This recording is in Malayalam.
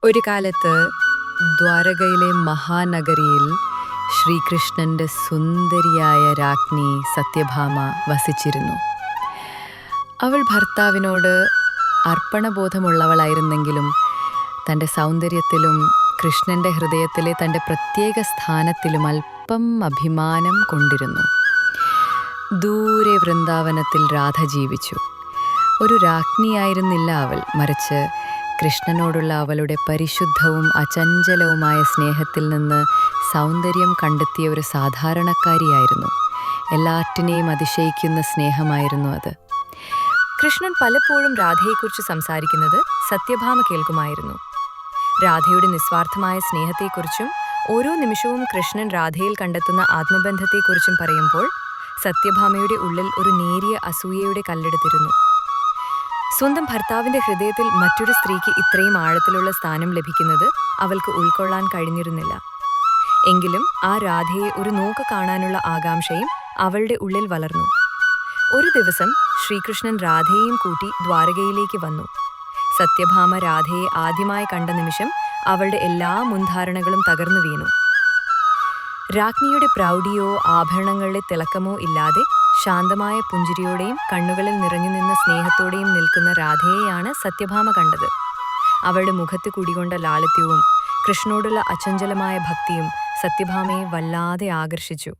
ഒരു കാലത്ത് ദ്വാരകയിലെ മഹാനഗരിയിൽ ശ്രീകൃഷ്ണന്റെ സുന്ദരിയായ രാജ്ഞി സത്യഭാമ വസിച്ചിരുന്നു. അവൾ ഭർത്താവിനോട് അർപ്പണബോധമുള്ളവളായിരുന്നെങ്കിലും തൻ്റെ സൗന്ദര്യത്തിലും കൃഷ്ണന്റെ ഹൃദയത്തിലെ തൻ്റെ പ്രത്യേക സ്ഥാനത്തിലും അല്പം അഭിമാനം കൊണ്ടിരുന്നു. ദൂരെ വൃന്ദാവനത്തിൽ രാധ ജീവിച്ചു. ഒരു രാജ്ഞിയായിരുന്നില്ല അവൾ, മറിച്ച് കൃഷ്ണനോടുള്ള അവളുടെ പരിശുദ്ധവും അചഞ്ചലവുമായ സ്നേഹത്തിൽ നിന്ന് സൗന്ദര്യം കണ്ടെത്തിയ ഒരു സാധാരണക്കാരിയായിരുന്നു. എല്ലാറ്റിനെയും അതിശയിക്കുന്ന സ്നേഹമായിരുന്നു അത്. കൃഷ്ണൻ പലപ്പോഴും രാധയെക്കുറിച്ച് സംസാരിക്കുന്നത് സത്യഭാമ കേൾക്കുമായിരുന്നു. രാധയുടെ നിസ്വാർത്ഥമായ സ്നേഹത്തെക്കുറിച്ചും ഓരോ നിമിഷവും കൃഷ്ണൻ രാധയിൽ കണ്ടെത്തുന്ന ആത്മബന്ധത്തെക്കുറിച്ചും പറയുമ്പോൾ സത്യഭാമയുടെ ഉള്ളിൽ ഒരു നേരിയ അസൂയയുടെ കല്ലെടുത്തിരുന്നു. സ്വന്തം ഭർത്താവിന്റെ ഹൃദയത്തിൽ മറ്റൊരു സ്ത്രീക്ക് ഇത്രയും ആഴത്തിലുള്ള സ്ഥാനം ലഭിക്കുന്നത് അവൾക്ക് ഉൾക്കൊള്ളാൻ കഴിഞ്ഞിരുന്നില്ല. എങ്കിലും ആ രാധയെ ഒരു നോക്ക് കാണാനുള്ള ആകാംക്ഷയും അവളുടെ ഉള്ളിൽ വളർന്നു. ഒരു ദിവസം ശ്രീകൃഷ്ണൻ രാധയെയും കൂട്ടി ദ്വാരകയിലേക്ക് വന്നു. സത്യഭാമ രാധയെ ആദ്യമായി കണ്ട നിമിഷം അവളുടെ എല്ലാ മുൻധാരണകളും തകർന്നു വീണു. രാജ്ഞിയുടെ പ്രൗഢിയോ ആഭരണങ്ങളുടെ തിളക്കമോ ഇല്ലാതെ ശാന്തമായ പുഞ്ചിരിയോടെയും കണ്ണുകളിൽ നിറഞ്ഞു നിന്ന സ്നേഹത്തോടെയും നിൽക്കുന്ന രാധയെയാണ് സത്യഭാമ കണ്ടത്. അവളുടെ മുഖത്ത് കുടികൊണ്ട ലാളിത്യവും കൃഷ്ണനോടുള്ള അചഞ്ചലമായ ഭക്തിയും സത്യഭാമയെ വല്ലാതെ ആകർഷിച്ചു.